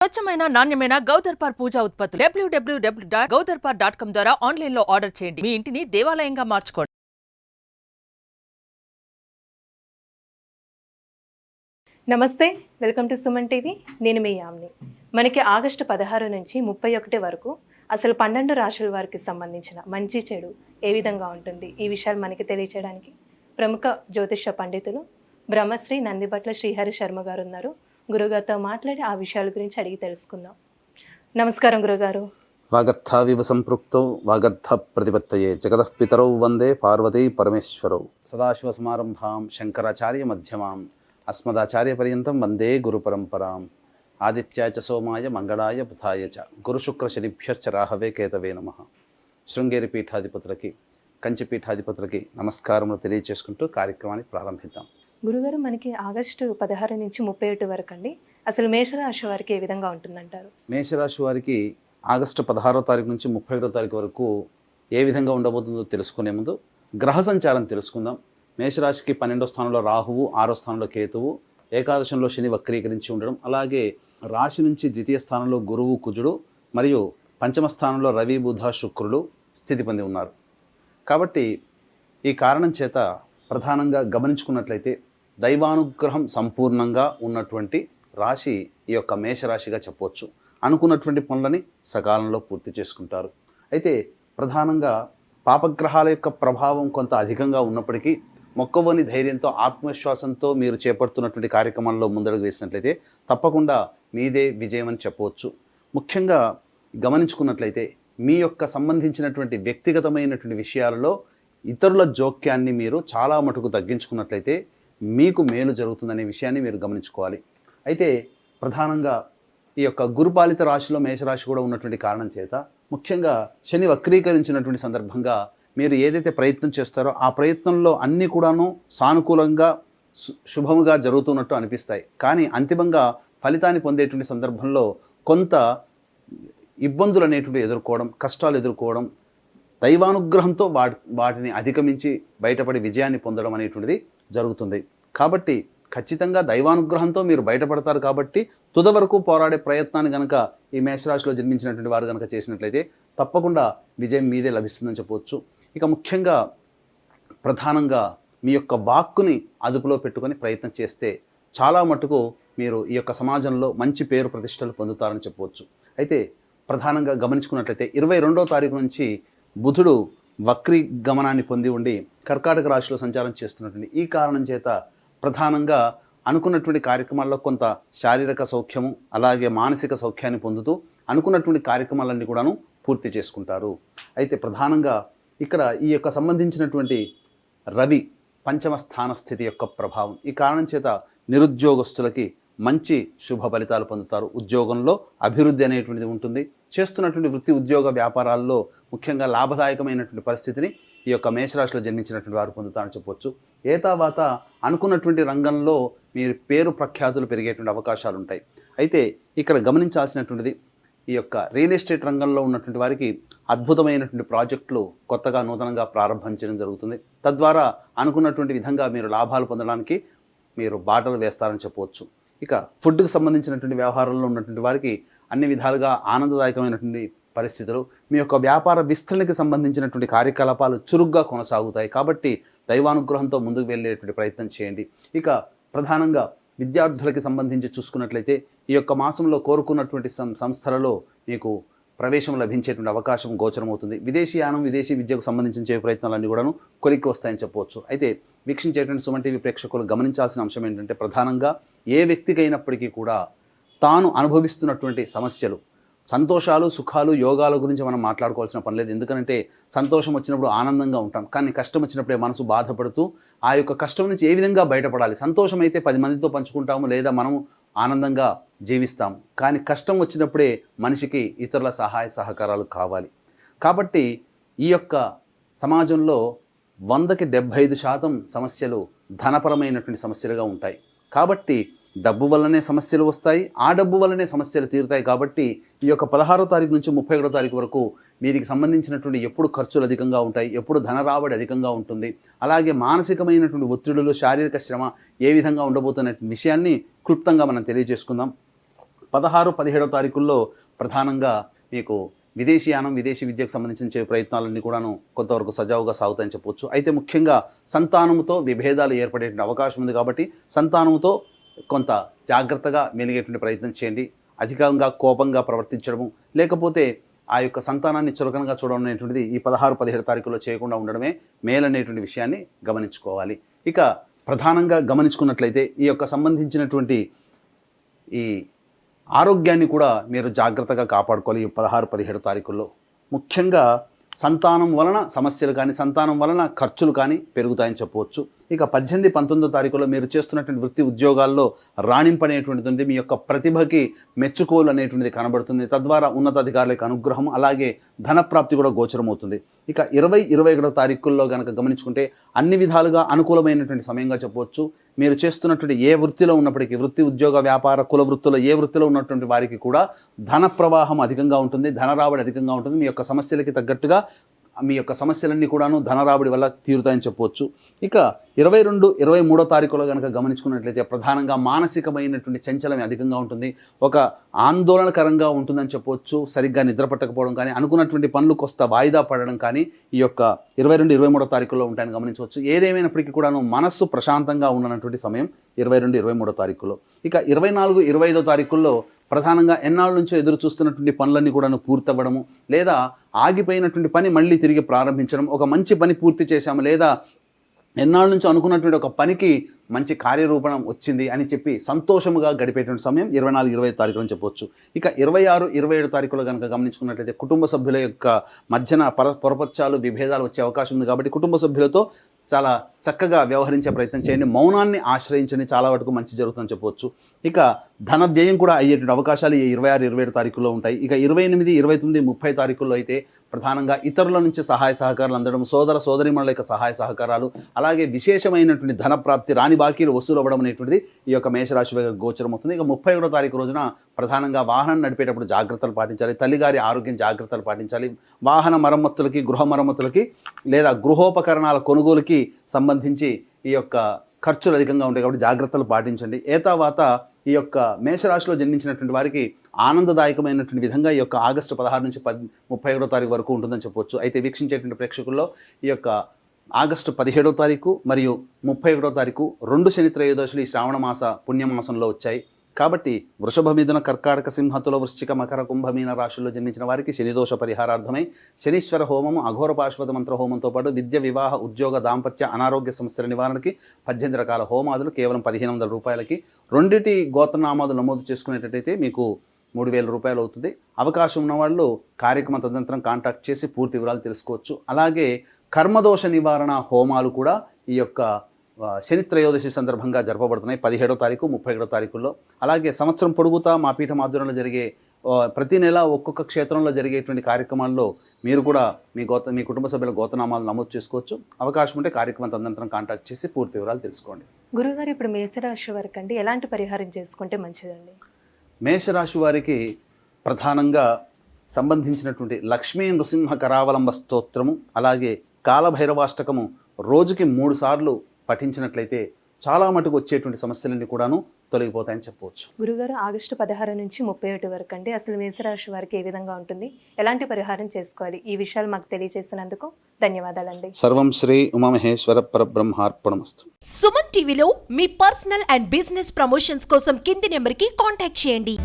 స్వచ్ఛమైన నాణ్యమైన గౌదర్పార్ పూజా ఉత్పత్తులు www.gaudarpar.com ద్వారా ఆన్లైన్ లో ఆర్డర్ చేయండి. మీ ఇంటిని దేవాలయంగా మార్చుకోండి. నమస్తే, వెల్కమ్ టు సుమన్ టీవీ. నేను మీ యామ్ని. మనకి ఆగస్టు 16 నుంచి 31 వరకు అసలు 12 రాశుల వారికి సంబంధించిన మంచి చెడు ఏ విధంగా ఉంటుంది, ఈ విషయాలు మనకి తెలియచేయడానికి ప్రముఖ జ్యోతిష పండితులు బ్రహ్మశ్రీ నందిబట్ల శ్రీహరి శర్మ గారు ఉన్నారు. గురుగారితో మాట్లాడి ఆ విషయాల గురించి అడిగి తెలుసుకుందాం. నమస్కారం గురుగారు. వాగర్థావివ సంపృక్తౌ వాగర్థ ప్రతిపత్తయే జగతః పితరౌ వందే పార్వతీ పరమేశ్వరౌ. సదాశివ సమారంభాం శంకరాచార్య మధ్యమాం అస్మదాచార్య పర్యంతం వందే గురు పరంపరాం. ఆదిత్యాయ చ సోమాయ మంగళాయ బుధాయ చ గురుశుక్ర శనిభ్యశ్చ రాహవే కేతవే నమః. శృంగేరి పీఠాధిపతులకి, కంచి పీఠాధిపతులకి నమస్కారములు తెలియచేసుకుంటూ కార్యక్రమాన్ని ప్రారంభిద్దాం. గురుగారు, మనకి ఆగస్టు 16 నుంచి 31 వరకు అండి అసలు మేషరాశి వారికి ఏ విధంగా ఉంటుందంటారు? మేషరాశి వారికి ఆగస్టు 16వ తారీఖు నుంచి 31వ తారీఖు వరకు ఏ విధంగా ఉండబోతుందో తెలుసుకునే ముందు గ్రహ సంచారం తెలుసుకుందాం. మేషరాశికి 12వ స్థానంలో రాహువు, 6వ స్థానంలో కేతువు, ఏకాదశంలో శని వక్రీకరించి ఉండడం, అలాగే రాశి నుంచి ద్వితీయ స్థానంలో గురువు కుజుడు మరియు పంచమ స్థానంలో రవి బుధ శుక్రుడు స్థితి పొంది ఉన్నారు. కాబట్టి ఈ కారణం చేత ప్రధానంగా గమనించుకున్నట్లయితే దైవానుగ్రహం సంపూర్ణంగా ఉన్నటువంటి రాశి ఈ యొక్క మేషరాశిగా చెప్పవచ్చు. అనుకున్నటువంటి పనులని సకాలంలో పూర్తి చేసుకుంటారు. అయితే ప్రధానంగా పాపగ్రహాల యొక్క ప్రభావం కొంత అధికంగా ఉన్నప్పటికీ మొక్కవోని ధైర్యంతో, ఆత్మవిశ్వాసంతో మీరు చేపడుతున్నటువంటి కార్యక్రమాల్లో ముందడుగు వేసినట్లయితే తప్పకుండా మీదే విజయం అని చెప్పవచ్చు. ముఖ్యంగా గమనించుకున్నట్లయితే మీ యొక్క సంబంధించినటువంటి వ్యక్తిగతమైనటువంటి విషయాలలో ఇతరుల జోక్యాన్ని మీరు చాలా మటుకు తగ్గించుకున్నట్లయితే మీకు మేలు జరుగుతుందనే విషయాన్ని మీరు గమనించుకోవాలి. అయితే ప్రధానంగా ఈ యొక్క గురుపాలిత రాశిలో మేషరాశి కూడా ఉన్నటువంటి కారణం చేత ముఖ్యంగా శని వక్రీకరించినటువంటి సందర్భంగా మీరు ఏదైతే ప్రయత్నం చేస్తారో ఆ ప్రయత్నంలో అన్నీ కూడాను సానుకూలంగా శుభముగా జరుగుతున్నట్టు అనిపిస్తాయి. కానీ అంతిమంగా ఫలితాన్ని పొందేటువంటి సందర్భంలో కొంత ఇబ్బందులు అనేటువంటి ఎదుర్కోవడం, కష్టాలు ఎదుర్కోవడం, దైవానుగ్రహంతో వాటిని అధిగమించి బయటపడి విజయాన్ని పొందడం అనేటువంటిది జరుగుతుంది. కాబట్టి ఖచ్చితంగా దైవానుగ్రహంతో మీరు బయటపడతారు. కాబట్టి తుద వరకు పోరాడే ప్రయత్నాన్ని కనుక ఈ మేషరాశిలో జన్మించినటువంటి వారు కనుక చేసినట్లయితే తప్పకుండా విజయం మీదే లభిస్తుందని చెప్పవచ్చు. ఇక ముఖ్యంగా ప్రధానంగా మీ యొక్క వాక్కుని అదుపులో పెట్టుకొని ప్రయత్నం చేస్తే చాలా మటుకు మీరు ఈ యొక్క సమాజంలో మంచి పేరు ప్రతిష్టలు పొందుతారని చెప్పవచ్చు. అయితే ప్రధానంగా గమనించుకున్నట్లయితే 22వ తారీఖు నుంచి బుధుడు వక్రీ గమనాన్ని పొంది ఉండి కర్కాటక రాశిలో సంచారం చేస్తున్నటువంటి ఈ కారణం చేత ప్రధానంగా అనుకున్నటువంటి కార్యక్రమాల్లో కొంత శారీరక సౌఖ్యము, అలాగే మానసిక సౌఖ్యాన్ని పొందుతూ అనుకున్నటువంటి కార్యక్రమాలన్నీ కూడాను పూర్తి చేసుకుంటారు. అయితే ప్రధానంగా ఇక్కడ ఈ యొక్క సంబంధించినటువంటి రవి పంచమ స్థాన స్థితి యొక్క ప్రభావం ఈ కారణం చేత నిరుద్యోగస్తులకి మంచి శుభ ఫలితాలు పొందుతారు. ఉద్యోగంలో అభివృద్ధి అనేటువంటిది ఉంటుంది. చేస్తున్నటువంటి వృత్తి ఉద్యోగ వ్యాపారాల్లో ముఖ్యంగా లాభదాయకమైనటువంటి పరిస్థితిని ఈ యొక్క మేషరాశిలో జన్మించినటువంటి వారు పొందుతారని చెప్పవచ్చు. ఏతావాత అనుకున్నటువంటి రంగంలో మీరు పేరు ప్రఖ్యాతులు పెరిగేటువంటి అవకాశాలు ఉంటాయి. అయితే ఇక్కడ గమనించాల్సినటువంటిది ఈ యొక్క రియల్ ఎస్టేట్ రంగంలో ఉన్నటువంటి వారికి అద్భుతమైనటువంటి ప్రాజెక్టులు కొత్తగా నూతనంగా ప్రారంభించడం జరుగుతుంది. తద్వారా అనుకున్నటువంటి విధంగా మీరు లాభాలు పొందడానికి మీరు బాటలు వేస్తారని చెప్పవచ్చు. ఇక ఫుడ్కి సంబంధించినటువంటి వ్యవహారంలో ఉన్నటువంటి వారికి అన్ని విధాలుగా ఆనందదాయకమైనటువంటి పరిస్థితులు, మీ యొక్క వ్యాపార విస్తరణకి సంబంధించినటువంటి కార్యకలాపాలు చురుగ్గా కొనసాగుతాయి. కాబట్టి దైవానుగ్రహంతో ముందుకు వెళ్ళేటువంటి ప్రయత్నం చేయండి. ఇక ప్రధానంగా విద్యార్థులకి సంబంధించి చూసుకున్నట్లయితే ఈ యొక్క మాసంలో కోరుకున్నటువంటి సంస్థలలో మీకు ప్రవేశం లభించేటువంటి అవకాశం గోచరమవుతుంది. విదేశీయానం, విదేశీ విద్యకు సంబంధించిన ప్రయత్నాలన్నీ కూడాను కొలిక్కి వస్తాయని చెప్పవచ్చు. అయితే వీక్షించేటువంటి సుమన్ టీవీ ప్రేక్షకులు గమనించాల్సిన అంశం ఏంటంటే ప్రధానంగా ఏ వ్యక్తికి అయినప్పటికీ కూడా తాను అనుభవిస్తున్నటువంటి సమస్యలు, సంతోషాలు, సుఖాలు, యోగాల గురించి మనం మాట్లాడుకోవాల్సిన పని లేదు. ఎందుకంటే సంతోషం వచ్చినప్పుడు ఆనందంగా ఉంటాం, కానీ కష్టం వచ్చినప్పుడే మనసు బాధపడుతూ ఆ యొక్క కష్టం నుంచి ఏ విధంగా బయటపడాలి. సంతోషం అయితే 10 మందితో పంచుకుంటాము, లేదా మనము ఆనందంగా జీవిస్తాం. కానీ కష్టం వచ్చినప్పుడే మనిషికి ఇతరుల సహాయ సహకారాలు కావాలి. కాబట్టి ఈ యొక్క సమాజంలో 100కి 75% సమస్యలు ధనపరమైనటువంటి సమస్యలుగా ఉంటాయి. కాబట్టి డబ్బు వల్లనే సమస్యలు వస్తాయి, ఆ డబ్బు వల్లనే సమస్యలు తీరుతాయి. కాబట్టి ఈ యొక్క 16వ తారీఖు నుంచి 31వ తారీఖు వరకు వీరికి సంబంధించినటువంటి ఎప్పుడు ఖర్చులు అధికంగా ఉంటాయి, ఎప్పుడు ధన రాబడి అధికంగా ఉంటుంది, అలాగే మానసికమైనటువంటి ఒత్తిడులు, శారీరక శ్రమ ఏ విధంగా ఉండబోతున్న విషయాన్ని క్లుప్తంగా మనం తెలియజేసుకుందాం. 16, 17 తారీఖుల్లో ప్రధానంగా మీకు విదేశీయానం, విదేశీ విద్యకు సంబంధించిన ప్రయత్నాలన్నీ కూడాను కొంతవరకు సజావుగా సాగుతాయని చెప్పవచ్చు. అయితే ముఖ్యంగా సంతానముతో విభేదాలు ఏర్పడేటువంటి అవకాశం ఉంది కాబట్టి సంతానముతో కొంత జాగ్రత్తగా మెలిగేటువంటి ప్రయత్నం చేయండి. అధికంగా కోపంగా ప్రవర్తించడము, లేకపోతే ఆ యొక్క సంతానాన్ని చులకనగా చూడడం అనేటువంటిది ఈ 16, 17 తారీఖుల్లో చేయకుండా ఉండడమే మేలనేటువంటి విషయాన్ని గమనించుకోవాలి. ఇక ప్రధానంగా గమనించుకున్నట్లయితే ఈ యొక్క సంబంధించినటువంటి ఈ ఆరోగ్యాన్ని కూడా మీరు జాగ్రత్తగా కాపాడుకోవాలి. ఈ 16, 17 తారీఖుల్లో ముఖ్యంగా సంతానం వలన సమస్యలు కానీ సంతానం వలన ఖర్చులు కానీ పెరుగుతాయని చెప్పవచ్చు. ఇక 18, 19 తారీఖులో మీరు చేస్తున్నటువంటి వృత్తి ఉద్యోగాల్లో రాణింపు అనేటువంటిది ఉంది. మీ యొక్క ప్రతిభకి మెచ్చుకోలు అనేటువంటిది కనబడుతుంది. తద్వారా ఉన్నతాధికారులకు అనుగ్రహం, అలాగే ధనప్రాప్తి కూడా గోచరమవుతుంది. ఇక 20, 21 తారీఖుల్లో కనుక గమనించుకుంటే అన్ని విధాలుగా అనుకూలమైనటువంటి సమయంగా చెప్పవచ్చు. మీరు చేస్తున్నటువంటి ఏ వృత్తిలో ఉన్నప్పటికీ, వృత్తి, ఉద్యోగ, వ్యాపార, కుల వృత్తుల్లో ఏ వృత్తిలో ఉన్నటువంటి వారికి కూడా ధన ప్రవాహం అధికంగా ఉంటుంది, ధన రాబడి అధికంగా ఉంటుంది. మీ యొక్క సమస్యలకి తగ్గట్టుగా మీ యొక్క సమస్యలన్నీ కూడాను ధనరాబడి వల్ల తీరుతాయని చెప్పవచ్చు. ఇక 22, 23 తారీఖులో కనుక గమనించుకున్నట్లయితే ప్రధానంగా మానసికమైనటువంటి చంచలం అధికంగా ఉంటుంది. ఒక ఆందోళనకరంగా ఉంటుందని చెప్పవచ్చు. సరిగ్గా నిద్ర పట్టకపోవడం కానీ, అనుకున్నటువంటి పనులు కొస్త వాయిదా పడడం కానీ ఈ యొక్క 22, 23 తారీఖుల్లో ఉంటాయని గమనించవచ్చు. ఏదేమైనప్పటికీ కూడాను మనస్సు ప్రశాంతంగా ఉండనటువంటి సమయం 22, 23 తారీఖులో. ఇక 24, 25 తారీఖుల్లో ప్రధానంగా ఎన్నాళ్ళ నుంచో ఎదురు చూస్తున్నటువంటి పనులన్నీ కూడా పూర్తవ్వడము, లేదా ఆగిపోయినటువంటి పని మళ్ళీ తిరిగి ప్రారంభించడం, ఒక మంచి పని పూర్తి చేశాము, లేదా ఎన్నాళ్ళ నుంచో అనుకున్నటువంటి ఒక పనికి మంచి కార్యరూపణం వచ్చింది అని చెప్పి సంతోషముగా గడిపేటువంటి సమయం 24, 25 తారీఖులు అని చెప్పవచ్చు. ఇక 26, 27 తారీఖులో కనుక గమనించుకున్నట్లయితే కుటుంబ సభ్యుల యొక్క మధ్యన పొరపచ్చాలు, విభేదాలు వచ్చే అవకాశం ఉంది కాబట్టి కుటుంబ సభ్యులతో చాలా చక్కగా వ్యవహరించే ప్రయత్నం చేయండి. మౌనాన్ని ఆశ్రయించండి, చాలా వరకు మంచి జరుగుతుందని చెప్పవచ్చు. ఇక ధన వ్యయం కూడా అయ్యేటువంటి అవకాశాలు ఈ 26, 27 తారీఖుల్లో ఉంటాయి. ఇక 28, 29, 30 తారీఖుల్లో అయితే ప్రధానంగా ఇతరుల నుంచి సహాయ సహకారాలు అందడం, సోదర సోదరీమణుల యొక్క సహాయ సహకారాలు, అలాగే విశేషమైనటువంటి ధన ప్రాప్తి, రాని బాకీలు వసూలు అవ్వడం అనేటువంటిది ఈ యొక్క మేషరాశి వారికి గోచరం అవుతుంది. ఇక 31 తారీఖు రోజున ప్రధానంగా వాహనం నడిపేటప్పుడు జాగ్రత్తలు పాటించాలి, తల్లిగారి ఆరోగ్యం జాగ్రత్తలు పాటించాలి. వాహన మరమ్మతులకి, గృహ మరమ్మతులకి, లేదా గృహోపకరణాల కొనుగోలుకి సంబంధించి ఈ యొక్క ఖర్చులు అధికంగా ఉంటాయి కాబట్టి జాగ్రత్తలు పాటించండి. ఏతావాత ఈ యొక్క మేషరాశిలో జన్మించినటువంటి వారికి ఆనందదాయకమైనటువంటి విధంగా ఈ యొక్క ఆగస్టు 16 నుంచి 31 తారీఖు వరకు ఉంటుందని చెప్పవచ్చు. అయితే వీక్షించేటువంటి ప్రేక్షకుల్లో ఈ యొక్క ఆగస్టు 17 తారీఖు మరియు 31 తారీఖు 2 శని త్రయోదశులు ఈ శ్రావణ మాస పుణ్యమాసంలో వచ్చాయి. కాబట్టి వృషభ, మిథున, కర్కాటక, సింహ, తుల, వృశ్చిక, మకర, కుంభ, మీన రాశుల్లో జన్మించిన వారికి శనిదోష పరిహారార్థమై శనీశ్వర హోమము, అఘోర పాశుపత మంత్ర హోమంతో పాటు విద్య, వివాహ, ఉద్యోగ, దాంపత్య, అనారోగ్య సమస్యల నివారణకి 18 రకాల హోమాదులు కేవలం 1500 రూపాయలకి. రెండిటి గోత్రనామాదులు నమోదు చేసుకునేటట్టయితే మీకు 3000 రూపాయలు అవుతుంది. అవకాశం ఉన్నవాళ్ళు కార్యక్రమ తదనంతరం కాంటాక్ట్ చేసి పూర్తి వివరాలు తెలుసుకోవచ్చు. అలాగే కర్మదోష నివారణ హోమాలు కూడా ఈ యొక్క శని త్రయోదశి సందర్భంగా జరపబడుతున్నాయి 17 తారీఖు, 31 తారీఖుల్లో. అలాగే సంవత్సరం పొడుగుతా మా పీఠం ఆధ్వర్యంలో జరిగే ప్రతి నెల ఒక్కొక్క క్షేత్రంలో జరిగేటువంటి కార్యక్రమాల్లో మీరు కూడా మీ కుటుంబ సభ్యుల గోత్రనామాలు నమోదు చేసుకోవచ్చు. అవకాశం ఉంటే కార్యక్రమం తదనంతరం కాంటాక్ట్ చేసి పూర్తి వివరాలు తెలుసుకోండి. గురుగారు, ఇప్పుడు మేషరాశి వారికి అండి ఎలాంటి పరిహారం చేసుకుంటే మంచిదండి? మేషరాశి వారికి ప్రధానంగా సంబంధించినటువంటి లక్ష్మీ నృసింహ కరావలంబ స్తోత్రము, అలాగే కాలభైరవాష్టకము రోజుకి 3 సార్లు పఠించినట్లయితే చాలా మటుకు వచ్చేటువంటి సమస్యలన్నీ కూడాను తొలగిపోతాయని చెప్పవచ్చు. గురుగారు, ఆగస్టు 16 నుంచి 31 వరకు అండి అసలు మేషరాశి వారికి ఏ విధంగా ఉంటుంది, ఎలాంటి పరిహారం చేసుకోవాలి, ఈ విషయాలు మాకు తెలియజేసినందుకు ధన్యవాదాలండి. సర్వం శ్రీ ఉమామహేశ్వర పరబ్రహ్మార్పణమస్తు. సుమన్ టీవీలో మీ పర్సనల్ అండ్ బిజినెస్ ప్రమోషన్స్ కోసం కింది నెంబర్కి కాంటాక్ట్ చేయండి.